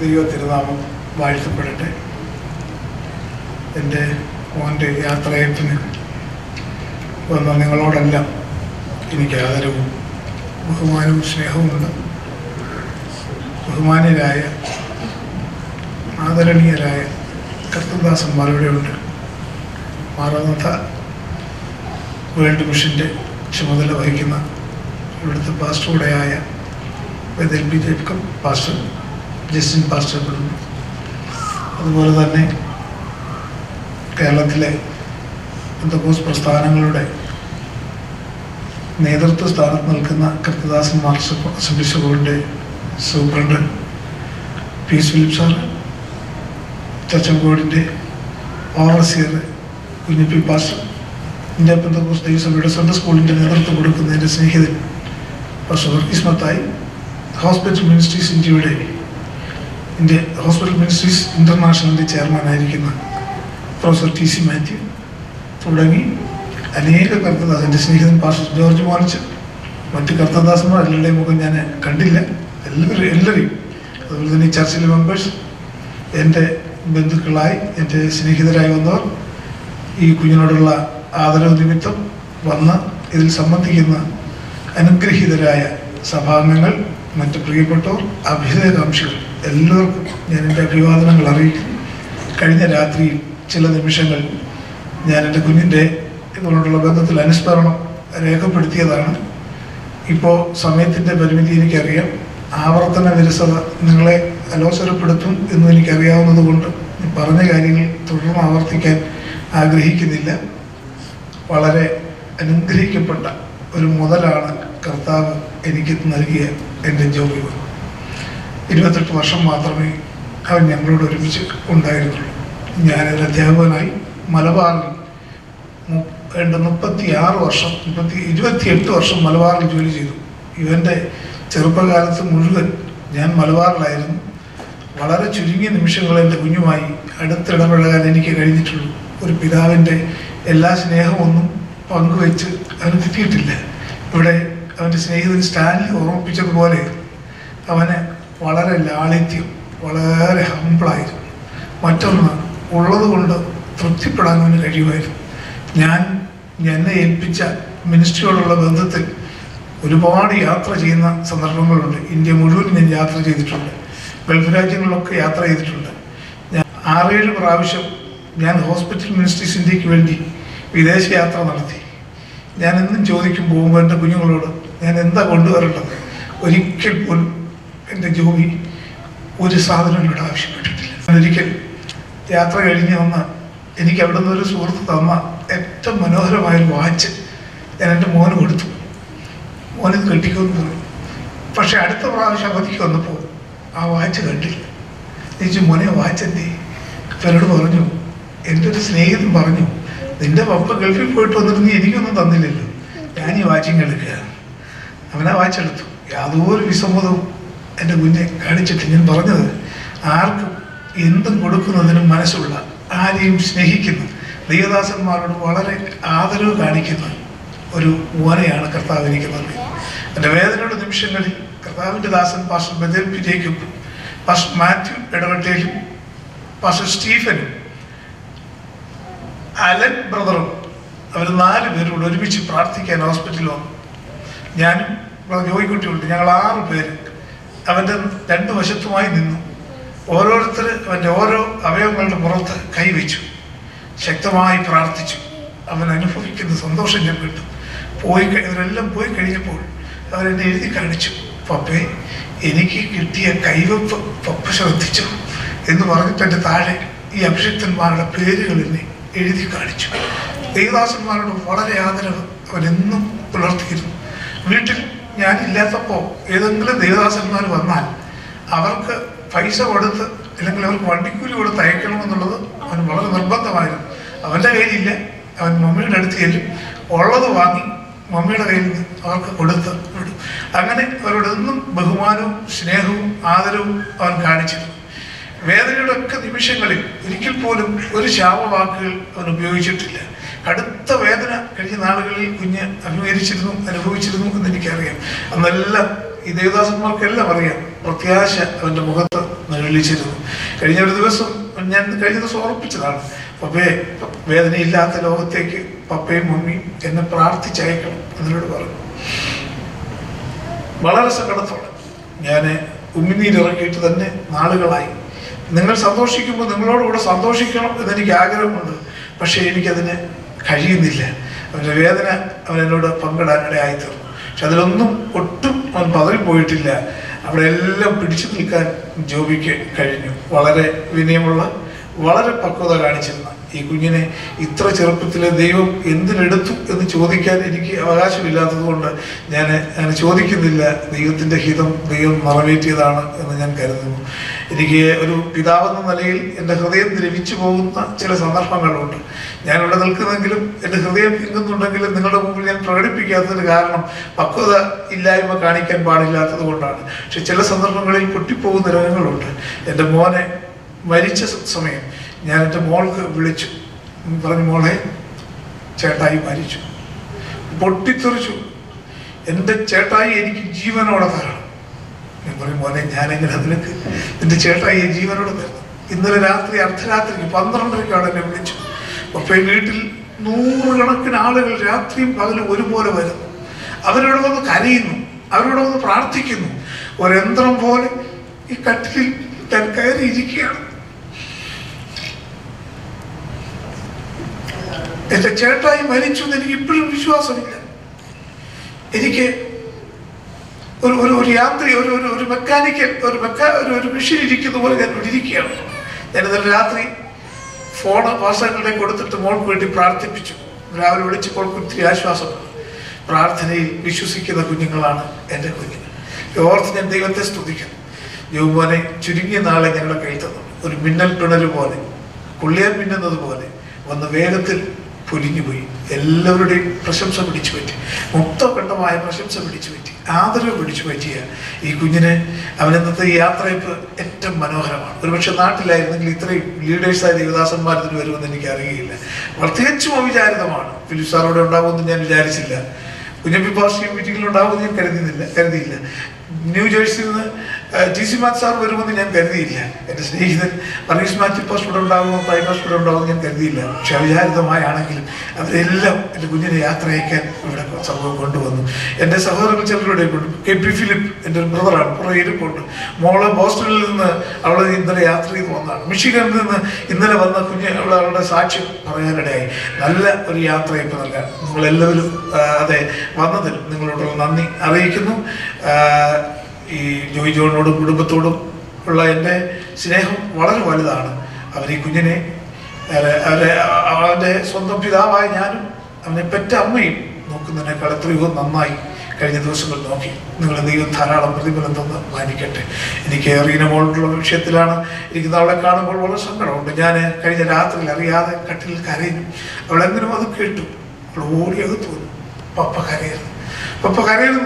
ദൈവ തിരുനാമം വാഴ്ത്തപ്പെടട്ടെ. എൻ്റെ മോൻ്റെ യാത്രയപ്പിന് വന്ന നിങ്ങളോടെല്ലാം എനിക്ക് ആദരവും ബഹുമാനവും സ്നേഹവുമുണ്ട്. ബഹുമാന്യരായ ആദരണീയരായ കർത്തൃദാസന്മാരുടെ ഉണ്ട്. മാറാനാഥ വേൾഡ് മിഷൻ്റെ ചുമതല വഹിക്കുന്ന ഇവിടുത്തെ പാസ്റ്ററുടെയായ Badal B Jacob pastor, Justin pastor, അതുപോലെ തന്നെ കേരളത്തിലെ പെന്തക്കോസ്ത് പ്രസ്ഥാനങ്ങളുടെ നേതൃത്വ സ്ഥാനത്ത് നിൽക്കുന്ന കർത്തൃദാസന്മാർ അസംബ്ലി സ്കൂളിൻ്റെ സൂപ്രണ്ട് പീസ് ഫിലിപ്പ് സാർ, ചച്ചങ്കോടിൻ്റെ overseer Kunjippi pastor, India Pentecost ദൈവസഭയുടെ സ്വന്തം സ്കൂളിൻ്റെ നേതൃത്വം കൊടുക്കുന്നതിൻ്റെ സ്നേഹിതൻ pastor Varghese Mathai, hospital ministries ഇന്ത്യയുടെ ഹോസ്പിറ്റൽ മിനിസ്ട്രീസ് ഇൻ്റർനാഷണലിൻ്റെ ചെയർമാനായിരിക്കുന്ന പ്രൊഫസർ ടി സി മാത്യു തുടങ്ങി അനേക കർത്തദാസൻ, എൻ്റെ സ്നേഹിതൻ പാസ്റ്റർ ജോർജ് മോനിച്ച്, മറ്റ് കർത്തദാസന്മാർ എല്ലാവരുടെയും മുഖം ഞാൻ കണ്ടില്ല, എല്ലാവരെയും. അതുപോലെ തന്നെ ഈ ചർച്ചിലെ മെമ്പേഴ്സ്, എൻ്റെ ബന്ധുക്കളായി എൻ്റെ സ്നേഹിതരായി വന്നവർ, ഈ കുഞ്ഞിനോടുള്ള ആദരവ് നിമിത്തം വന്ന് ഇതിൽ സംബന്ധിക്കുന്ന അനുഗ്രഹീതരായ സഭാംഗങ്ങൾ, മറ്റ് പ്രിയപ്പെട്ടവർ, അഭ്യുദയകാംക്ഷികൾ എല്ലാവർക്കും ഞാൻ എൻ്റെ അഭിവാദനങ്ങൾ അറിയിക്കുന്നു. കഴിഞ്ഞ രാത്രിയിൽ ചില നിമിഷങ്ങൾ ഞാൻ എൻ്റെ കുഞ്ഞിൻ്റെ ഇതിനോടുള്ള ബന്ധത്തിൽ അനുസ്മരണം രേഖപ്പെടുത്തിയതാണ്. ഇപ്പോൾ സമയത്തിൻ്റെ പരിമിതി എനിക്കറിയാം, ആവർത്തന വിരസത നിങ്ങളെ അലോസരപ്പെടുത്തും എന്നും എനിക്കറിയാവുന്നത് കൊണ്ട് പറഞ്ഞ കാര്യങ്ങൾ തുടർന്ന് ആവർത്തിക്കാൻ ആഗ്രഹിക്കുന്നില്ല. വളരെ അനുഗ്രഹിക്കപ്പെട്ട ഒരു മുതലാണ് കർത്താവ് എനിക്ക് നൽകിയ എൻ്റെ ജോബി. 28 വർഷം മാത്രമേ അവൻ ഞങ്ങളോട് ഒരുമിച്ച് ഉണ്ടായിരുന്നുള്ളൂ. ഞാനൊരു അധ്യാപകനായി മലബാറിൽ 28 വർഷം മലബാറിൽ ജോലി ചെയ്തു. ഇവൻ്റെ ചെറുപ്പകാലത്ത് മുഴുവൻ ഞാൻ മലബാറിലായിരുന്നു. വളരെ ചുരുങ്ങിയ നിമിഷങ്ങൾ എൻ്റെ കുഞ്ഞുമായി അടുത്തിടപഴകാൻ എനിക്ക് കഴിഞ്ഞിട്ടുള്ളൂ. ഒരു പിതാവിൻ്റെ എല്ലാ സ്നേഹമൊന്നും പങ്കുവെച്ച് അവന് കിട്ടിയിട്ടില്ല. ഇവിടെ അവൻ്റെ സ്നേഹിതൻ സ്റ്റാൻലി ഓർമ്മിപ്പിച്ചതുപോലെ അവന് വളരെ ലാളിത്യം, വളരെ ഹംബിളായിരുന്നു. മറ്റൊന്ന്, ഉള്ളത് കൊണ്ട് തൃപ്തിപ്പെടാൻ അവന് കഴിയുമായിരുന്നു. എന്നെ ഏൽപ്പിച്ച മിനിസ്ട്രിയോടുള്ള ബന്ധത്തിൽ ഒരുപാട് യാത്ര ചെയ്യുന്ന സന്ദർഭങ്ങളുണ്ട്. ഇന്ത്യ മുഴുവൻ ഞാൻ യാത്ര ചെയ്തിട്ടുണ്ട്, ഗൾഫ് രാജ്യങ്ങളിലൊക്കെ യാത്ര ചെയ്തിട്ടുണ്ട്. ഞാൻ 6-7 പ്രാവശ്യം ഞാൻ ഹോസ്പിറ്റൽ മിനിസ്ട്രീസ് ഇന്ത്യക്ക് വേണ്ടി വിദേശ യാത്ര നടത്തി. ഞാൻ എന്നും ചോദിക്കും പോകുമ്പോൾ എൻ്റെ കുഞ്ഞുങ്ങളോട് ഞാൻ എന്താ കൊണ്ടുവരേണ്ടത്. ഒരിക്കൽ പോലും എൻ്റെ ജോബി ഒരു സാധനം ഇവിടെ ആവശ്യപ്പെട്ടിട്ടില്ല. ഒരിക്കൽ യാത്ര കഴിഞ്ഞ് വന്ന് എനിക്ക് അവിടെ നിന്നൊരു സുഹൃത്ത് തന്ന ഏറ്റവും മനോഹരമായൊരു വാച്ച് ഞാൻ എൻ്റെ മോന് കൊടുത്തു. മോനിത് കെട്ടിക്കുമെന്ന് പറഞ്ഞു. പക്ഷെ അടുത്ത പ്രാവശ്യം അവധിക്ക് വന്നപ്പോൾ ആ വാച്ച് കണ്ടില്ല. ചോദിച്ചു, മോനെ വാച്ച് എന്തേ? എന്നോട് പറഞ്ഞു, എൻ്റെ ഒരു സ്നേഹിതൻ പറഞ്ഞു, നിന്റെ പപ്പ ഗൾഫിൽ പോയിട്ട് വന്നിട്ട് നീ എനിക്കൊന്നും തന്നില്ലല്ലോ, ഞാൻ ഈ വാച്ചിങ് എടുക്കുക. അവനാ വാച്ചെടുത്തു. യാതൊരു വിസമ്മതവും എൻ്റെ കുഞ്ഞെ കാണിച്ചിട്ട് ഞാൻ പറഞ്ഞത്, ആർക്കും എന്തും കൊടുക്കുന്നതിനും മനസ്സുള്ള, ആരെയും സ്നേഹിക്കുന്ന, ദൈവദാസന്മാരോട് വളരെ ആദരവ് കാണിക്കുന്ന ഒരു മോനെയാണ് കർത്താവ് എനിക്ക് നൽകി. എൻ്റെ വേദനയുടെ നിമിഷങ്ങളിൽ കർത്താവിൻ്റെ ദാസൻ pastor Badal B Jacob, pastor Mathew ഇടവട്ടയിലും, പാസ്റ്റർ സ്റ്റീഫനും, അലൻ ബ്രദറും, അവർ 4 പേരോട് ഒരുമിച്ച് പ്രാർത്ഥിക്കാൻ ഹോസ്പിറ്റലിൽ വന്നു. ഞാനും ജോയിക്കുട്ടിയുണ്ട്, ഞങ്ങൾ 6 പേര് അവൻ്റെ 2 വശത്തുമായി നിന്നു. ഓരോരുത്തർ അവൻ്റെ ഓരോ അവയവങ്ങളുടെ പുറത്ത് കൈവച്ചു, ശക്തമായി പ്രാർത്ഥിച്ചു. അവൻ അനുഭവിക്കുന്ന സന്തോഷം ഞാൻ കണ്ടു. ഇവരെല്ലാം പോയി കഴിഞ്ഞപ്പോൾ അവരെന്നെ എഴുതി കാണിച്ചു. പപ്പേ, എനിക്ക് കിട്ടിയ കൈവപ്പ് പപ്പ ശ്രദ്ധിച്ചു എന്ന് പറഞ്ഞിട്ട് എൻ്റെ താഴെ ഈ അഭിഷിക്തന്മാരുടെ പേരുകൾ എന്നെ എഴുതി കാണിച്ചു. ദേവദാസന്മാരോട് വളരെ ആദരവ് അവനെന്നും പുലർത്തിയിരുന്നു. വീട്ടിൽ ഞാനില്ലാത്തപ്പോൾ ഏതെങ്കിലും ദേവദാസന്മാർ വന്നാൽ അവർക്ക് പൈസ കൊടുത്ത് അല്ലെങ്കിൽ അവർക്ക് വണ്ടിക്കൂലി കൊടുത്ത് അയക്കണമെന്നുള്ളത് അവന് വളരെ നിർബന്ധമായിരുന്നു. അവൻ്റെ കയ്യിലില്ല, അവൻ മമ്മിയുടെ അടുത്ത് ചെല്ലും, ഉള്ളത് വാങ്ങി മമ്മിയുടെ കയ്യിൽ നിന്ന് അവർക്ക് കൊടുത്ത് വിടും. അങ്ങനെ അവരോടൊന്നും ബഹുമാനവും സ്നേഹവും ആദരവും അവൻ കാണിച്ചിരുന്നു. വേദനയുടെ ഒക്കെ നിമിഷങ്ങളിൽ ഒരിക്കൽ പോലും ഒരു ശാപവാക്കുകൾ അവൻ ഉപയോഗിച്ചിട്ടില്ല. കടുത്ത വേദന കഴിഞ്ഞ നാളുകളിൽ കുഞ്ഞ് അനുഭവിച്ചിരുന്നു എന്ന് എനിക്കറിയാം. അന്നെല്ലാം ഈ ദേവദാസന്മാർക്കെല്ലാം അറിയാം പ്രത്യാശ അവൻ്റെ മുഖത്ത് നിഴലിച്ചിരുന്നു. കഴിഞ്ഞ ഒരു ദിവസം ഞാൻ കഴിഞ്ഞ ദിവസം ഓർപ്പിച്ചതാണ്, പപ്പയെ വേദനയില്ലാത്ത ലോകത്തേക്ക് പപ്പയും മമ്മിയും എന്നെ പ്രാർത്ഥിച്ചയക്കണം എന്നോട് പറഞ്ഞു. വളരെ സങ്കടത്തോടെ ഞാൻ ഉമ്മിനീരിറക്കിയിട്ട് തന്നെ നാളുകളായി. നിങ്ങൾ സന്തോഷിക്കുമ്പോൾ നിങ്ങളോടുകൂടെ സന്തോഷിക്കണം എന്നെനിക്ക് ആഗ്രഹമുണ്ട്, പക്ഷേ എനിക്കതിന് കഴിയുന്നില്ല. അവൻ്റെ വേദന അവൻ എന്നോട് പങ്കിടാനിടയായി തീർന്നു. പക്ഷെ അതിലൊന്നും ഒട്ടും അവൻ പതറിപ്പോയിട്ടില്ല. അവിടെ എല്ലാം പിടിച്ചു നിൽക്കാൻ ജോബിക്ക് കഴിഞ്ഞു. വളരെ വിനയമുള്ള, വളരെ പക്വത കാണിച്ചിരുന്ന ഈ കുഞ്ഞിനെ ഇത്ര ചെറുപ്പത്തിലെ ദൈവം എന്തിനെടുത്തു എന്ന് ചോദിക്കാൻ എനിക്ക് അവകാശമില്ലാത്തത് കൊണ്ട് ഞാൻ ചോദിക്കുന്നില്ല. ദൈവത്തിൻ്റെ ഹിതം ദൈവം നിറവേറ്റിയതാണ് എന്ന് ഞാൻ കരുതുന്നു. എനിക്ക് ഒരു പിതാവെന്ന നിലയിൽ എൻ്റെ ഹൃദയം ദ്രവിച്ചു പോകുന്ന ചില സന്ദർഭങ്ങളുണ്ട്. ഞാനിവിടെ നിൽക്കുന്നെങ്കിലും എൻ്റെ ഹൃദയം തിങ്ങുന്നുണ്ടെങ്കിലും നിങ്ങളുടെ മുമ്പിൽ ഞാൻ പ്രകടിപ്പിക്കാത്തതിന് കാരണം പക്വത ഇല്ലായ്മ കാണിക്കാൻ പാടില്ലാത്തത് കൊണ്ടാണ്. പക്ഷെ ചില സന്ദർഭങ്ങളിൽ പൊട്ടിപ്പോകുന്ന രംഗങ്ങളുണ്ട്. എൻ്റെ മോനെ മരിച്ച സമയം ഞാൻ എൻ്റെ മോൾക്ക് വിളിച്ചു, പറഞ്ഞു, മോളെ ചേട്ടായി മരിച്ചു. പൊട്ടിത്തെറിച്ചു. എൻ്റെ ചേട്ടായി എനിക്ക് ജീവനോടെ തരണം. ഞാൻ പറയും, മോനെ ഞാനെങ്ങനെ നിനക്ക് എൻ്റെ ചേട്ടായി ജീവനോടെ തരണം? ഇന്നലെ രാത്രി അർദ്ധരാത്രിക്ക് 12:30 എന്നെ വിളിച്ചു. അപ്പോൾ വീട്ടിൽ 100 കണക്കിന് ആളുകൾ രാത്രിയും പകലും ഒരുപോലെ വരുന്നു. അവരോട് വന്ന് കരയുന്നു, അവരോട് വന്ന് പ്രാർത്ഥിക്കുന്നു. ഒരു യന്ത്രം പോലെ ഈ കട്ടിലിൽ ഞാൻ കയറിയിരിക്കുകയാണ്. എൻ്റെ ചേട്ടായി മരിച്ചു എന്ന് എനിക്ക് ഇപ്പോഴും വിശ്വാസമില്ല. എനിക്ക് ഒരു യാന്ത്രിക ഒരു മെക്കാനിക്കൽ ഒരു മെഷീൻ ഇരിക്കുന്ന പോലെ ഞാൻ ഇരിക്കുകയാണ്. ഞാൻ ഇന്നലെ രാത്രി ഫോണ് പാസങ്ങളിലേക്ക് കൊടുത്തിട്ട് മോൾക്ക് വേണ്ടി പ്രാർത്ഥിപ്പിച്ചു. രാവിലെ വിളിച്ചപ്പോൾ ഒത്തിരി ആശ്വാസമാണ്. പ്രാർത്ഥനയിൽ വിശ്വസിക്കുന്ന കുഞ്ഞുങ്ങളാണ് എൻ്റെ കുഞ്ഞുങ്ങൾ. ഓർത്ത് ഞാൻ ദൈവത്തെ സ്തുതിക്കുന്നു. യോബുവിനെ ചുരുങ്ങിയ നാളെ ഞങ്ങളുടെ കയ്യിൽ തന്നു. ഒരു മിന്നൽ പിണല് പോലെ, കൊള്ളിയാൻ മിന്നുന്നത് പോലെ വന്ന് വേഗത്തിൽ പൊലിഞ്ഞുപോയി. എല്ലാവരുടെയും പ്രശംസ പിടിച്ചു പറ്റി, മുക്തഘട്ടമായ പ്രശംസ പിടിച്ചു പറ്റി, ആദരവ് പിടിച്ചു പറ്റിയ ഈ കുഞ്ഞിന് അവനെന്നത്തെ ഈ യാത്രയപ്പ് ഏറ്റവും മനോഹരമാണ്. ഒരുപക്ഷെ നാട്ടിലായിരുന്നെങ്കിൽ ഇത്രയും ലീഡേഴ്സായ ദേവദാസന്മാർ ഇതിന് വരുമെന്ന് എനിക്ക് അറിയില്ല. പ്രത്യേകിച്ചും അവിചാരിതമാണ്. ഫിലിപ്പ് സാറോടെ ഉണ്ടാകുമെന്ന് ഞാൻ വിചാരിച്ചില്ല. കുഞ്ഞപ്പി പാസ്റ്റർ മീറ്റിങ്ങിലുണ്ടാകുമെന്ന് ഞാൻ കരുതിയില്ല. ന്യൂജേഴ്സിയിൽ നിന്ന് ടി സി മാത്യു സാർ വരുമെന്ന് ഞാൻ കരുതിയില്ല. എൻ്റെ സ്നേഹിതൻ വർഗീസ് മാത്യു പാസ്റ്റർ ഇവിടെ ഉണ്ടാകുമോ, പ്രൈം പാസ്റ്റർ ഇവിടെ ഉണ്ടാകുമെന്ന് ഞാൻ കരുതിയില്ല. പക്ഷെ അവിചാരിതമായാണെങ്കിലും അവരെല്ലാം എൻ്റെ കുഞ്ഞിനെ യാത്ര അയക്കാൻ ഇവിടെ സംഭവം കൊണ്ടുവന്നു. എൻ്റെ സഹോദരങ്ങൾ ചിലരുടെ കെ പി ഫിലിപ്പ് എൻ്റെ ഒരു ബ്രദറാണ്, കുറേ ഇരിപ്പുണ്ട്. മോള് ബോസ്റ്റണിൽ നിന്ന് അവൾ ഇന്നലെ യാത്ര ചെയ്ത് വന്നതാണ്. മിഷിഗണിൽ നിന്ന് ഇന്നലെ വന്ന കുഞ്ഞ് അവളുടെ സാക്ഷ്യം പറയാനിടയായി. നല്ല ഒരു യാത്രയപ്പ് നൽകാൻ നിങ്ങളെല്ലാവരും അതെ വന്നതിൽ നിങ്ങളോടുള്ള നന്ദി അറിയിക്കുന്നു. ഈ ജോയ് ജോണിനോടും കുടുംബത്തോടും ഉള്ള എൻ്റെ സ്നേഹം വളരെ വലുതാണ്. അവർ ഈ കുഞ്ഞിനെ അവൻ്റെ സ്വന്തം പിതാവായ ഞാനും അവനെ പെറ്റ അമ്മയും നോക്കുന്നതിനേക്കാൾ എത്രയോ നന്നായി കഴിഞ്ഞ ദിവസങ്ങൾ നോക്കി. നിങ്ങളുടെ ദൈവം ധാരാളം പ്രതിഫലം തന്ന് മാനിക്കട്ടെ. എനിക്ക് റീനമോളുള്ള വിഷയത്തിലാണ് എനിക്ക് അവളെ കാണുമ്പോൾ വളരെ സങ്കടമുണ്ട്. ഞാൻ കഴിഞ്ഞ രാത്രിയിൽ അറിയാതെ കട്ടിലിൽ കരയുന്നു. അവളെങ്കിലും അത് കേട്ടു. അവൾ ഓടിയത് തോന്നും, പപ്പ കരയരുത്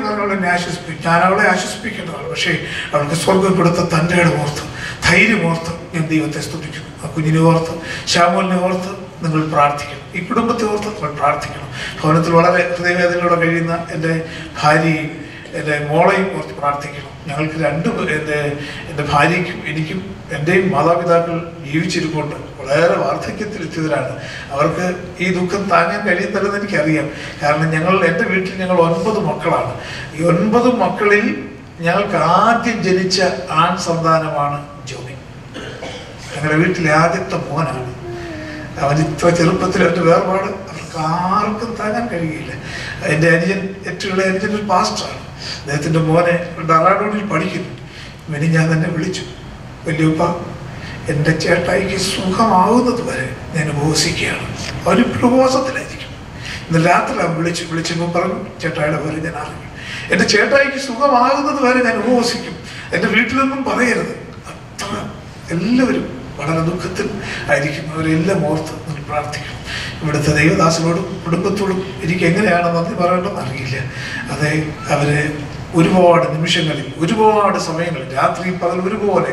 പറഞ്ഞ് അവളെ എന്നെ ആശ്വസിപ്പിക്കും. ഞാൻ അവളെ ആശ്വസിപ്പിക്കേണ്ടതാണ്. പക്ഷേ അവൾക്ക് സ്വർഗം കൊടുത്ത തൻ്റെ ഓർത്ത്, ധൈര്യമോർത്ത് ഞാൻ ദൈവത്തെ സ്തുതിക്കുന്നു. ആ കുഞ്ഞിനെ ഓർത്ത്, ശ്യാമോലിനെ ഓർത്ത് നിങ്ങൾ പ്രാർത്ഥിക്കണം. ഈ കുടുംബത്തെ ഓർത്ത് നിങ്ങൾ പ്രാർത്ഥിക്കണം. ഭവനത്തിൽ വളരെ ഹൃദയവേദനയോടെ കഴിയുന്ന എൻ്റെ ഭാര്യയും എൻ്റെ മോളെയും ഓർത്ത് പ്രാർത്ഥിക്കണം. ഞങ്ങൾക്ക് എൻ്റെ ഭാര്യയ്ക്കും എനിക്കും എൻ്റെയും മാതാപിതാക്കൾ ജീവിച്ചിരിപ്പുണ്ട്. വളരെ വാർദ്ധക്യത്തിലെത്തിയവരാണ്. അവർക്ക് ഈ ദുഃഖം താങ്ങാൻ കഴിയുന്നില്ലെന്ന് എനിക്കറിയാം. കാരണം എൻ്റെ വീട്ടിൽ ഞങ്ങൾ 9 മക്കളാണ്. ഈ 9 മക്കളിൽ ഞങ്ങൾക്ക് ആദ്യം ജനിച്ച ആൺ സന്താനമാണ് ജോബി. ഞങ്ങളുടെ വീട്ടിലെ ആദ്യത്തെ മോനാണ്. അവൻ ഇത്ര ചെറുപ്പത്തിൽ അവൻ്റെ വേർപാട് അവർക്ക് ആർക്കും താങ്ങാൻ കഴിയില്ല. എൻ്റെ അനുജൻ, ഏറ്റവും ഇളയ അനുജൻ ഒരു പാസ്റ്ററാണ്. അദ്ദേഹത്തിൻ്റെ മോനെ ഡറാഡൂണിൽ പഠിക്കുന്നു. ഇവന് ഞാൻ തന്നെ വിളിച്ചു, വല്യപ്പ എൻ്റെ ചേട്ടായിക്ക് സുഖമാവുന്നത് വരെ ഞാൻ ഉപവസിക്കുകയാണ്. അവനിപ്പോഴും ഉപവാസത്തിലായിരിക്കും. ഇന്ന് രാത്രി അവൻ വിളിച്ചപ്പോൾ പറഞ്ഞു, ചേട്ടായിയുടെ പേര് ഞാൻ അറിഞ്ഞു. എൻ്റെ ചേട്ടായിക്ക് സുഖമാകുന്നത് വരെ ഞാൻ ഉപവസിക്കും. എൻ്റെ വീട്ടിലൊന്നും പറയരുത്. അത്ര എല്ലാവരും വളരെ ദുഃഖത്തിൽ ആയിരിക്കും. അവരെല്ലാം ഓർത്ത് നിങ്ങൾ പ്രാർത്ഥിക്കണം. ഇവിടുത്തെ ദൈവദാസനോടും കുടുംബത്തോടും എനിക്ക് എങ്ങനെയാണ് നന്ദി പറയേണ്ടതെന്ന് അറിയില്ല. അതെ, അവര് ഒരുപാട് നിമിഷങ്ങളിൽ, ഒരുപാട് സമയങ്ങളിൽ, രാത്രി പകൽ ഒരുപോലെ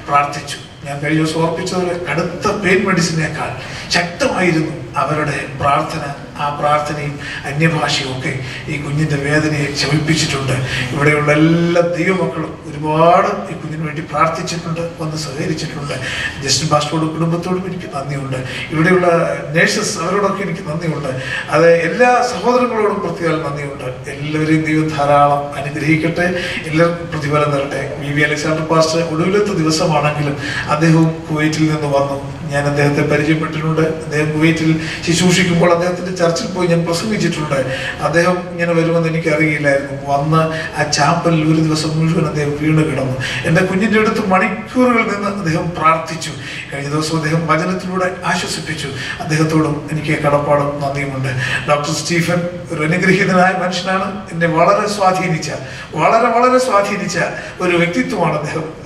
പ്രാർത്ഥിച്ചു. ഞാൻ കഴിഞ്ഞ ദിവസം ഓർപ്പിച്ചതുപോലെ കടുത്ത പെയിൻ മെഡിസിനേക്കാൾ ശക്തമായിരുന്നു അവരുടെ പ്രാർത്ഥന. ആ പ്രാർത്ഥനയും അന്യഭാഷയും ഒക്കെ ഈ കുഞ്ഞിൻ്റെ വേദനയെ ശമിപ്പിച്ചിട്ടുണ്ട്. ഇവിടെയുള്ള എല്ലാ ദൈവമക്കളും ഒരു ഒരുപാട് ഈ കുഞ്ഞിന് വേണ്ടി പ്രാർത്ഥിച്ചിട്ടുണ്ട്, വന്ന് സഹകരിച്ചിട്ടുണ്ട്. ജസ്റ്റിൻ പാസ്റ്ററോടും കുടുംബത്തോടും എനിക്ക് നന്ദിയുണ്ട്. ഇവിടെയുള്ള നേഴ്സസ് അവരോടൊക്കെ എനിക്ക് നന്ദിയുണ്ട്. അത് എല്ലാ സഹോദരങ്ങളോടും പ്രത്യേകം നന്ദിയുണ്ട്. എല്ലാവരെയും ദൈവം ധാരാളം അനുഗ്രഹിക്കട്ടെ, എല്ലാവർക്കും പ്രതിഫലം തരട്ടെ. വി അലക്സാണ്ടർ പാസ്റ്റർ ഒടുവിലത്തെ ദിവസമാണെങ്കിലും അദ്ദേഹവും കുവൈറ്റിൽ നിന്ന് വന്നു. ഞാൻ അദ്ദേഹത്തെ പരിചയപ്പെട്ടിട്ടുണ്ട്. അദ്ദേഹം കുവൈറ്റിൽ ശുശ്രൂഷിക്കുമ്പോൾ അദ്ദേഹത്തിൻ്റെ ചർച്ചിൽ പോയി ഞാൻ പ്രസംഗിച്ചിട്ടുണ്ട്. അദ്ദേഹം ഇങ്ങനെ വരുമെന്ന് എനിക്കറിയില്ലായിരുന്നു. വന്ന് ആ ചാപ്പലിൽ ഒരു ദിവസം മുഴുവൻ അദ്ദേഹം വീണ് കിടന്നു. എൻ്റെ കുഞ്ഞിൻ്റെ അടുത്ത് മണിക്കൂറുകൾ നിന്ന് അദ്ദേഹം പ്രാർത്ഥിച്ചു. കഴിഞ്ഞ ദിവസം അദ്ദേഹം വചനത്തിലൂടെ ആശ്വസിപ്പിച്ചു. അദ്ദേഹത്തോടും എനിക്ക് കടപ്പാടും നന്ദിയുമുണ്ട്. ഡോക്ടർ സ്റ്റീഫൻ ഒരു അനുഗ്രഹീതനായ മനുഷ്യനാണ്. എന്നെ വളരെ സ്വാധീനിച്ച വളരെ സ്വാധീനിച്ച ഒരു വ്യക്തിത്വമാണ്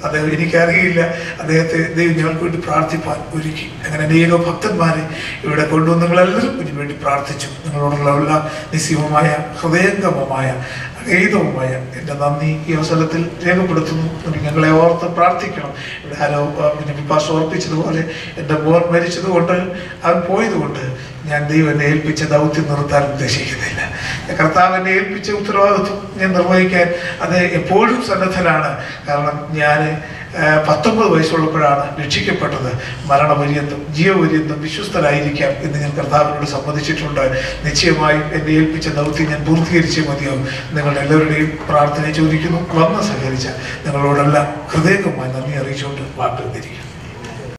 അദ്ദേഹം എനിക്കറിയില്ല. അദ്ദേഹത്തെ ദൈവം ഞങ്ങൾക്ക് വേണ്ടി പ്രാർത്ഥിപ്പാൻ ഒരുക്കി. അങ്ങനെ അനേക ഭക്തന്മാരെ ഇവിടെ കൊണ്ടുവന്ന് നിങ്ങളെല്ലാവരും കുഞ്ഞിന് വേണ്ടി പ്രാർത്ഥിച്ചു. നിങ്ങളോടുള്ള എല്ലാ നിസ്സീമമായ ഹൃദയംഗമമായ ഗീതവുമായ എൻ്റെ നന്ദി ഈ അവസരത്തിൽ രേഖപ്പെടുത്തുന്നു. ഞങ്ങളെ ഓർത്ത് പ്രാർത്ഥിക്കണം. ഇവിടെ ആരോ പാസ്റ്റർ ഓർപ്പിച്ചതുപോലെ എൻ്റെ മോൻ മരിച്ചതുകൊണ്ട്, അവൻ പോയതുകൊണ്ട് ഞാൻ ദൈവം എന്നെ ഏൽപ്പിച്ച ദൗത്യം നിർത്താൻ ഉദ്ദേശിക്കുന്നില്ല. കർത്താവ് എന്നെ ഏൽപ്പിച്ച ഉത്തരവാദിത്വം ഞാൻ നിർവഹിക്കാൻ അത് എപ്പോഴും സന്നദ്ധനാണ്. കാരണം ഞാൻ 19 വയസ്സുള്ളപ്പോഴാണ് രക്ഷിക്കപ്പെട്ടത്. മരണപര്യന്തം ജീവപര്യന്തം വിശ്വസ്തരായിരിക്കാം എന്ന് ഞാൻ കർത്താവിനോട് സമ്മതിച്ചിട്ടുണ്ട്. നിശ്ചയമായും എന്നെ ഏൽപ്പിച്ച ദൗത്യം ഞാൻ പൂർത്തീകരിച്ചേ മതിയാവും. നിങ്ങളുടെ എല്ലാവരുടെയും പ്രാർത്ഥന ചോദിക്കുന്നു. വന്ന് സഹകരിച്ച നിങ്ങളോടെല്ലാം ഹൃദയംഗമായി നന്ദി അറിയിച്ചുകൊണ്ട് വാക്കുകൾ തിരിക്കും.